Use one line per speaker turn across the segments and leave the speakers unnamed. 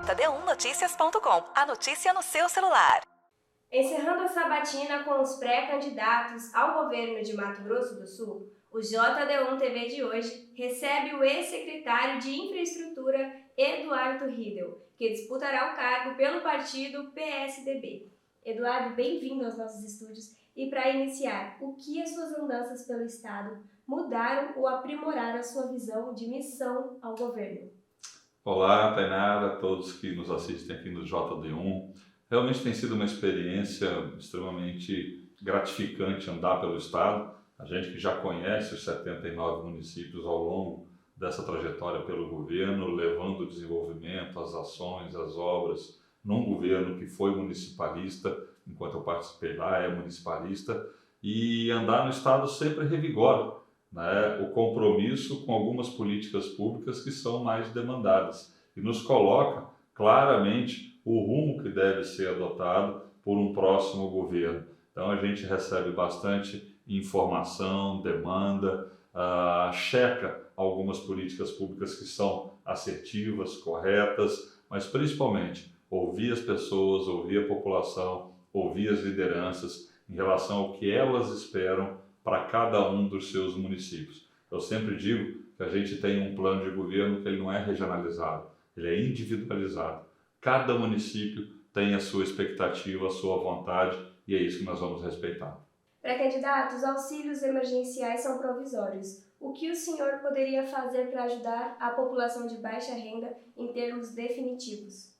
jd1noticias.com. A notícia no seu celular.
Encerrando a sabatina com os pré-candidatos ao governo de Mato Grosso do Sul, o JD1 TV de hoje recebe o ex-secretário de Infraestrutura Eduardo Riedel, que disputará o cargo pelo partido PSDB. Eduardo, bem-vindo aos nossos estúdios. E para iniciar, o que as suas andanças pelo Estado mudaram ou aprimoraram a sua visão de missão ao governo?
Olá, Tainara, a todos que nos assistem aqui no JD1. Realmente tem sido uma experiência extremamente gratificante andar pelo Estado. A gente que já conhece os 79 municípios ao longo dessa trajetória pelo governo, levando o desenvolvimento, as ações, as obras, num governo que foi municipalista, enquanto eu participei lá, é municipalista, e andar no Estado sempre revigora, né, o compromisso com algumas políticas públicas que são mais demandadas e nos coloca claramente o rumo que deve ser adotado por um próximo governo. Então a gente recebe bastante informação, demanda, checa algumas políticas públicas que são assertivas, corretas, mas principalmente ouvir as pessoas, ouvir a população, ouvir as lideranças em relação ao que elas esperam para cada um dos seus municípios. Eu sempre digo que a gente tem um plano de governo que ele não é regionalizado, ele é individualizado. Cada município tem a sua expectativa, a sua vontade e é isso que nós vamos respeitar.
Pré-candidatos, auxílios emergenciais são provisórios. O que o senhor poderia fazer para ajudar a população de baixa renda em termos definitivos?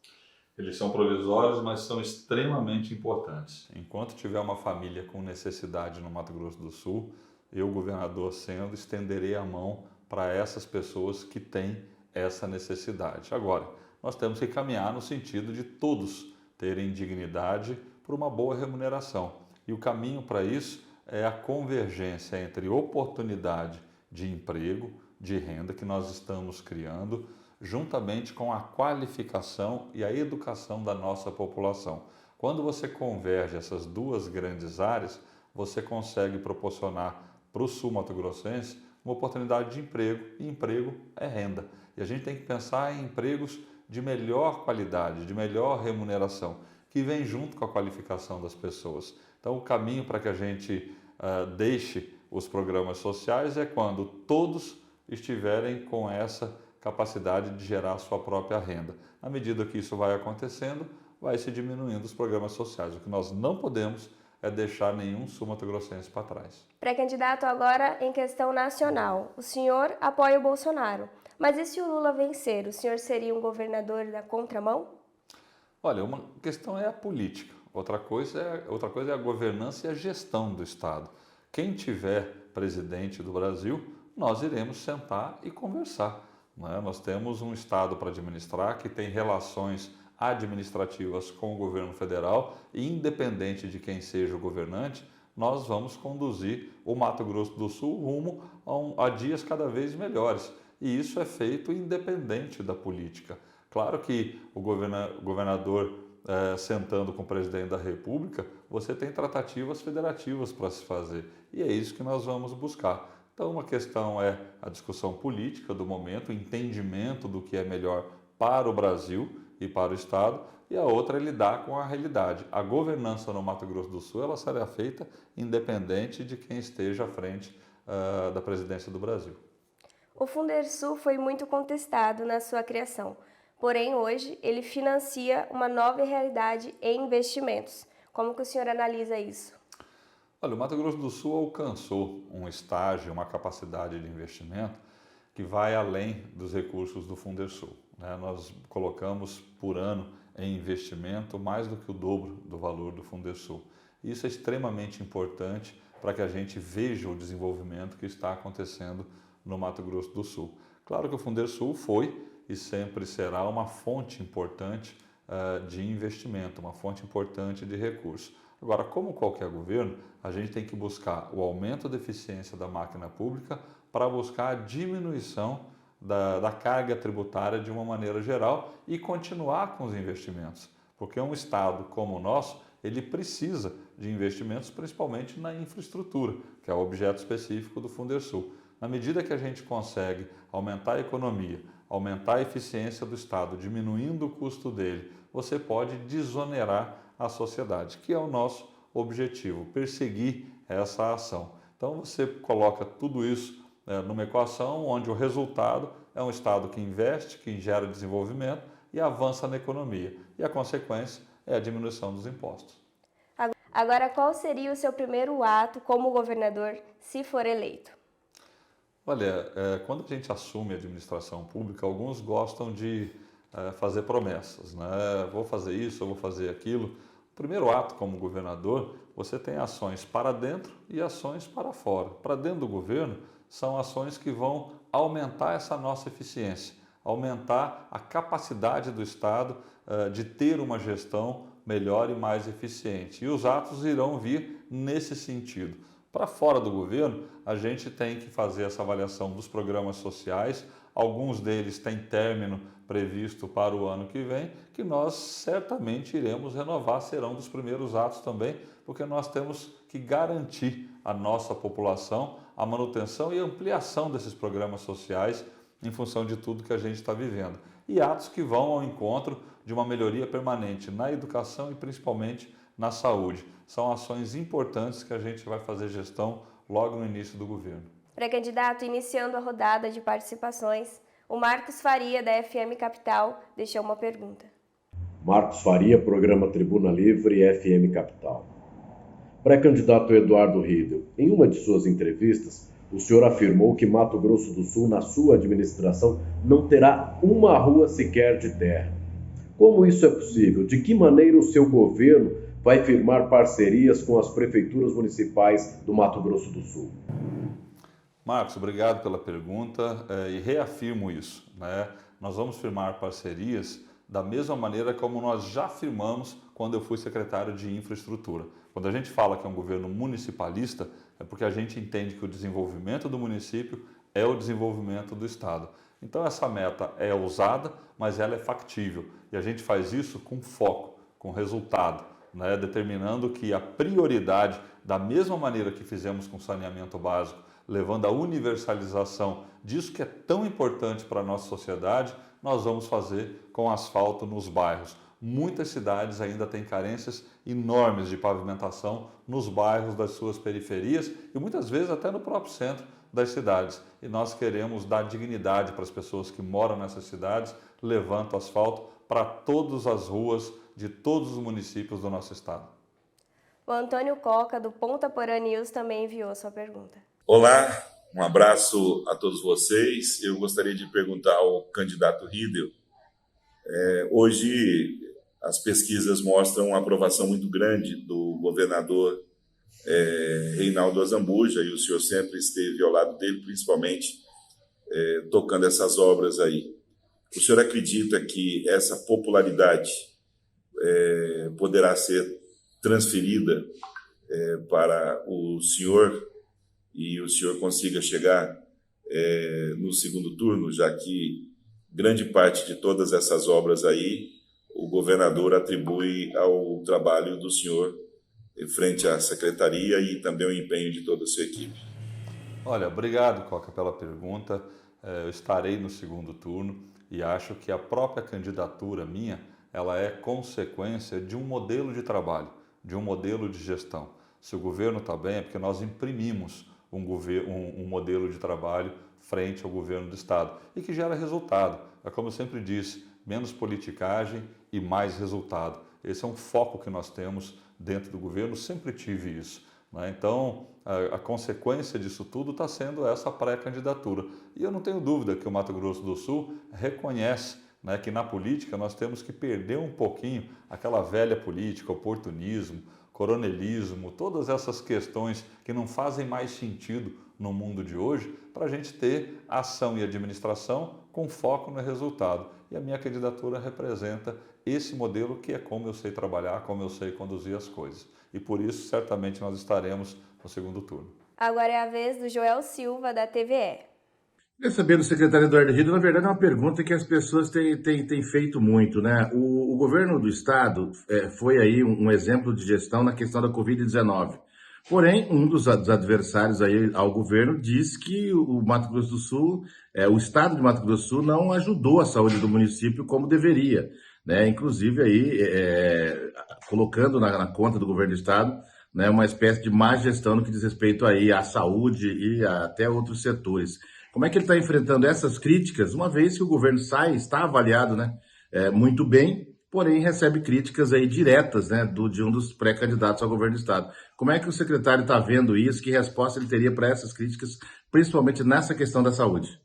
Eles são provisórios, mas são extremamente importantes. Enquanto tiver uma família com necessidade no Mato Grosso do Sul, eu, governador sendo, estenderei a mão para essas pessoas que têm essa necessidade. Agora, nós temos que caminhar no sentido de todos terem dignidade por uma boa remuneração. E o caminho para isso é a convergência entre oportunidade de emprego, de renda que nós estamos criando, juntamente com a qualificação e a educação da nossa população. Quando você converge essas duas grandes áreas, você consegue proporcionar para o sul mato-grossense uma oportunidade de emprego, e emprego é renda. E a gente tem que pensar em empregos de melhor qualidade, de melhor remuneração, que vem junto com a qualificação das pessoas. Então, o caminho para que a gente deixe os programas sociais é quando todos estiverem com essa capacidade de gerar a sua própria renda. À medida que isso vai acontecendo, vai se diminuindo os programas sociais. O que nós não podemos é deixar nenhum sul-mato-grossense para trás.
Pré-candidato, agora em questão nacional. O senhor apoia o Bolsonaro, mas e se o Lula vencer? O senhor seria um governador da contramão?
Olha, uma questão é a política, outra coisa é a governança e a gestão do Estado. Quem tiver presidente do Brasil, nós iremos sentar e conversar. Nós temos um Estado para administrar que tem relações administrativas com o governo federal e, independente de quem seja o governante, nós vamos conduzir o Mato Grosso do Sul rumo a dias cada vez melhores. E isso é feito independente da política. Claro que o governador sentando com o presidente da República, você tem tratativas federativas para se fazer. E é isso que nós vamos buscar. Então, uma questão é a discussão política do momento, o entendimento do que é melhor para o Brasil e para o Estado, e a outra é lidar com a realidade. A governança no Mato Grosso do Sul ela será feita independente de quem esteja à frente da presidência do Brasil.
O Fundersul foi muito contestado na sua criação, porém hoje ele financia uma nova realidade em investimentos. Como que o senhor analisa isso?
Olha, o Mato Grosso do Sul alcançou um estágio, uma capacidade de investimento que vai além dos recursos do Fundersul. Nós colocamos por ano em investimento mais do que o dobro do valor do Fundersul. Isso é extremamente importante para que a gente veja o desenvolvimento que está acontecendo no Mato Grosso do Sul. Claro que o Fundersul foi e sempre será uma fonte importante de investimento, uma fonte importante de recursos. Agora, como qualquer governo, a gente tem que buscar o aumento da eficiência da máquina pública para buscar a diminuição da carga tributária de uma maneira geral e continuar com os investimentos. Porque um Estado como o nosso, ele precisa de investimentos principalmente na infraestrutura, que é o objeto específico do Fundersul. Na medida que a gente consegue aumentar a economia, aumentar a eficiência do Estado, diminuindo o custo dele, você pode desonerar a sociedade, que é o nosso objetivo, perseguir essa ação. Então você coloca tudo isso numa equação onde o resultado é um Estado que investe, que gera desenvolvimento e avança na economia. E a consequência é a diminuição dos impostos.
Agora, qual seria o seu primeiro ato como governador, se for eleito?
Olha, quando a gente assume a administração pública, alguns gostam de fazer promessas, né? Vou fazer isso, eu vou fazer aquilo. O primeiro ato como governador, você tem ações para dentro e ações para fora. Para dentro do governo, são ações que vão aumentar essa nossa eficiência, aumentar a capacidade do Estado de ter uma gestão melhor e mais eficiente. E os atos irão vir nesse sentido. Para fora do governo, a gente tem que fazer essa avaliação dos programas sociais. Alguns deles têm término previsto para o ano que vem, que nós certamente iremos renovar, serão dos primeiros atos também, porque nós temos que garantir à nossa população a manutenção e ampliação desses programas sociais em função de tudo que a gente está vivendo. E atos que vão ao encontro de uma melhoria permanente na educação e principalmente na saúde. São ações importantes que a gente vai fazer gestão logo no início do governo.
Pré-candidato, iniciando a rodada de participações, o Marcos Faria, da FM Capital, deixou uma pergunta.
Marcos Faria, programa Tribuna Livre, FM Capital. Pré-candidato Eduardo Riedel, em uma de suas entrevistas, o senhor afirmou que Mato Grosso do Sul, na sua administração, não terá uma rua sequer de terra. Como isso é possível? De que maneira o seu governo vai firmar parcerias com as prefeituras municipais do Mato Grosso do Sul?
Marcos, obrigado pela pergunta e reafirmo isso, né? Nós vamos firmar parcerias da mesma maneira como nós já firmamos quando eu fui secretário de Infraestrutura. Quando a gente fala que é um governo municipalista, é porque a gente entende que o desenvolvimento do município é o desenvolvimento do Estado. Então essa meta é ousada, mas ela é factível e a gente faz isso com foco, com resultado, né? Determinando que a prioridade, da mesma maneira que fizemos com saneamento básico, levando à universalização disso que é tão importante para a nossa sociedade, nós vamos fazer com asfalto nos bairros. Muitas cidades ainda têm carências enormes de pavimentação nos bairros das suas periferias e muitas vezes até no próprio centro das cidades. E nós queremos dar dignidade para as pessoas que moram nessas cidades, levando asfalto para todas as ruas de todos os municípios do nosso estado.
O Antônio Coca, do Ponta Porã News, também enviou sua pergunta.
Olá, um abraço a todos vocês. Eu gostaria de perguntar ao candidato Riedel. Hoje as pesquisas mostram uma aprovação muito grande do governador Reinaldo Azambuja, e o senhor sempre esteve ao lado dele, principalmente tocando essas obras aí. O senhor acredita que essa popularidade poderá ser transferida para o senhor e o senhor consiga chegar no segundo turno, já que grande parte de todas essas obras aí o governador atribui ao trabalho do senhor frente à secretaria e também o empenho de toda a sua equipe?
Olha, obrigado, Coca, pela pergunta. Eu estarei no segundo turno e acho que a própria candidatura minha, ela é consequência de um modelo de trabalho, de um modelo de gestão. Se o governo está bem, é porque nós imprimimos um modelo de trabalho frente ao governo do Estado e que gera resultado. É como eu sempre disse, menos politicagem e mais resultado. Esse é um foco que nós temos dentro do governo, sempre tive isso, né? Então, a consequência disso tudo está sendo essa pré-candidatura. E eu não tenho dúvida que o Mato Grosso do Sul reconhece, né, que na política nós temos que perder um pouquinho aquela velha política, oportunismo, coronelismo, todas essas questões que não fazem mais sentido no mundo de hoje, para a gente ter ação e administração com foco no resultado. E a minha candidatura representa esse modelo que é como eu sei trabalhar, como eu sei conduzir as coisas. E por isso, certamente, nós estaremos no segundo turno.
Agora é a vez do Joel Silva, da TVE.
Queria saber do secretário Eduardo Riedel, na verdade é uma pergunta que as pessoas têm feito muito, né? O governo do estado foi aí um exemplo de gestão na questão da Covid-19, Porém, um dos adversários aí ao governo diz que o Mato Grosso do Sul, o estado de Mato Grosso do Sul não ajudou a saúde do município como deveria, né? Inclusive aí colocando na conta do governo do estado, né, uma espécie de má gestão no que diz respeito aí à saúde e até outros setores. Como é que ele está enfrentando essas críticas, uma vez que o governo está avaliado, né, muito bem, porém recebe críticas aí diretas, né, de um dos pré-candidatos ao governo do estado. Como é que o secretário está vendo isso? Que resposta ele teria para essas críticas, principalmente nessa questão da saúde?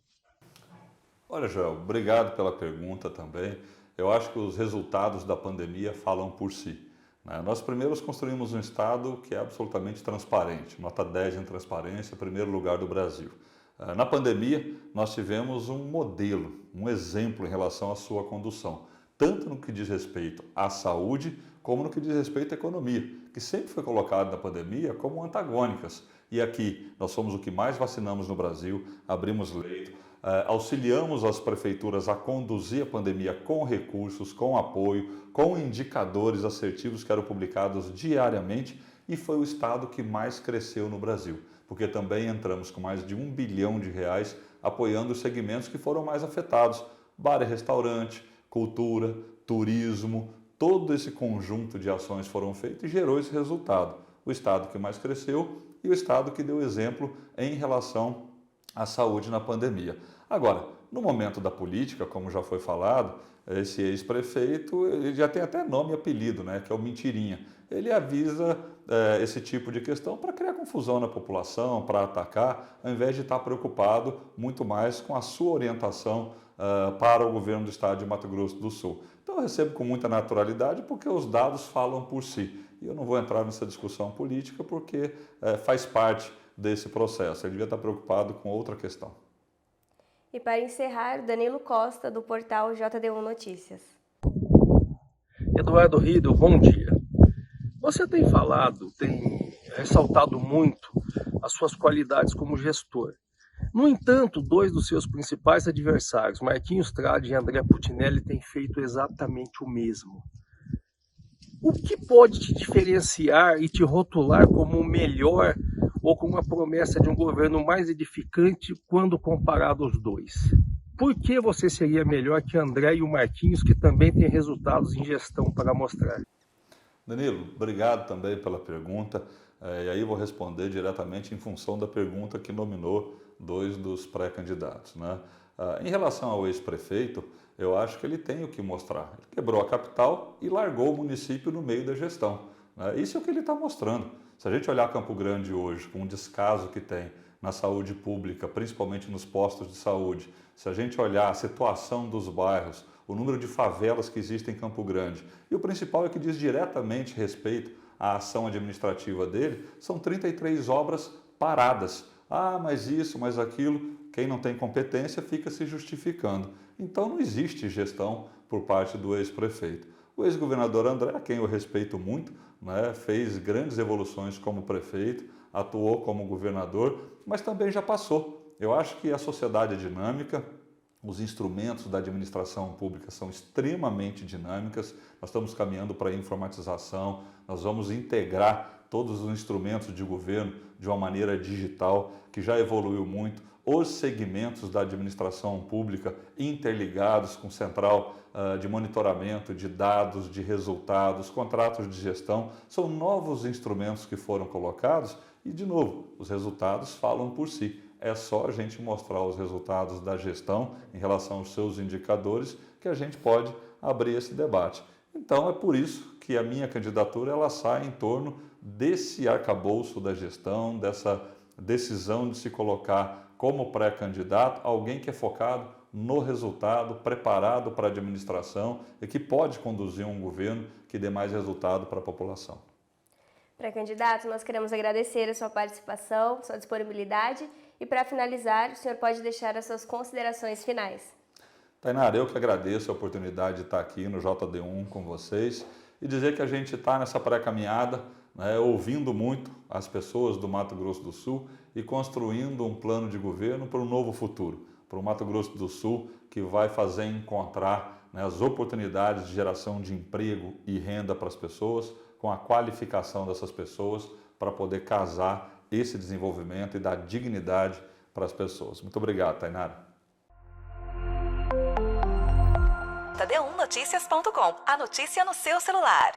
Olha, Joel, obrigado pela pergunta também. Eu acho que os resultados da pandemia falam por si, né? Nós primeiros construímos um Estado que é absolutamente transparente, nota 10 em transparência, primeiro lugar do Brasil. Na pandemia, nós tivemos um modelo, um exemplo em relação à sua condução, tanto no que diz respeito à saúde, como no que diz respeito à economia, que sempre foi colocado na pandemia como antagônicas. E aqui, nós somos o que mais vacinamos no Brasil, abrimos leito, auxiliamos as prefeituras a conduzir a pandemia com recursos, com apoio, com indicadores assertivos que eram publicados diariamente, e foi o estado que mais cresceu no Brasil, porque também entramos com mais de R$1 bilhão apoiando os segmentos que foram mais afetados, bar e restaurante, cultura, turismo, todo esse conjunto de ações foram feitas e gerou esse resultado. O estado que mais cresceu e o estado que deu exemplo em relação à saúde na pandemia. Agora, no momento da política, como já foi falado, esse ex-prefeito ele já tem até nome e apelido, né, que é o Mentirinha. Ele avisa esse tipo de questão para criar confusão na população, para atacar, ao invés de estar preocupado muito mais com a sua orientação para o governo do estado de Mato Grosso do Sul. Então eu recebo com muita naturalidade porque os dados falam por si. E eu não vou entrar nessa discussão política porque faz parte desse processo. Ele devia estar preocupado com outra questão.
E para encerrar, Danilo Costa, do portal JD1 Notícias.
Eduardo Riedel, bom dia. Você tem ressaltado muito as suas qualidades como gestor. No entanto, dois dos seus principais adversários, Marquinhos Trade e André Putinelli, têm feito exatamente o mesmo. O que pode te diferenciar e te rotular como o melhor ou com uma promessa de um governo mais edificante quando comparado aos dois? Por que você seria melhor que André e o Marquinhos, que também têm resultados em gestão para mostrar?
Danilo, obrigado também pela pergunta. E aí vou responder diretamente em função da pergunta que nominou dois dos pré-candidatos, né? Em relação ao ex-prefeito, eu acho que ele tem o que mostrar. Ele quebrou a capital e largou o município no meio da gestão, né? Isso é o que ele está mostrando. Se a gente olhar Campo Grande hoje, com o descaso que tem na saúde pública, principalmente nos postos de saúde, se a gente olhar a situação dos bairros, o número de favelas que existem em Campo Grande, e o principal é que diz diretamente respeito à ação administrativa dele, são 33 obras paradas. Ah, mas isso, mas aquilo, quem não tem competência fica se justificando. Então não existe gestão por parte do ex-prefeito. O ex-governador André, a quem eu respeito muito, né, fez grandes evoluções como prefeito, atuou como governador, mas também já passou. Eu acho que a sociedade é dinâmica, os instrumentos da administração pública são extremamente dinâmicas, nós estamos caminhando para a informatização, nós vamos integrar todos os instrumentos de governo de uma maneira digital, que já evoluiu muito, os segmentos da administração pública interligados com central de monitoramento de dados, de resultados, contratos de gestão, são novos instrumentos que foram colocados e, de novo, os resultados falam por si. É só a gente mostrar os resultados da gestão em relação aos seus indicadores que a gente pode abrir esse debate. Então é por isso que a minha candidatura ela sai em torno desse arcabouço da gestão, dessa decisão de se colocar como pré-candidato, alguém que é focado no resultado, preparado para a administração e que pode conduzir um governo que dê mais resultado para a população.
Pré-candidato, nós queremos agradecer a sua participação, sua disponibilidade e, para finalizar, o senhor pode deixar as suas considerações finais.
Tainara, eu que agradeço a oportunidade de estar aqui no JD1 com vocês e dizer que a gente está nessa pré-caminhada, né, ouvindo muito as pessoas do Mato Grosso do Sul e construindo um plano de governo para um novo futuro, para o Mato Grosso do Sul que vai fazer encontrar, né, as oportunidades de geração de emprego e renda para as pessoas, com a qualificação dessas pessoas, para poder casar esse desenvolvimento e dar dignidade para as pessoas. Muito obrigado, Tainara.
JD1Noticias.com, a notícia no seu celular.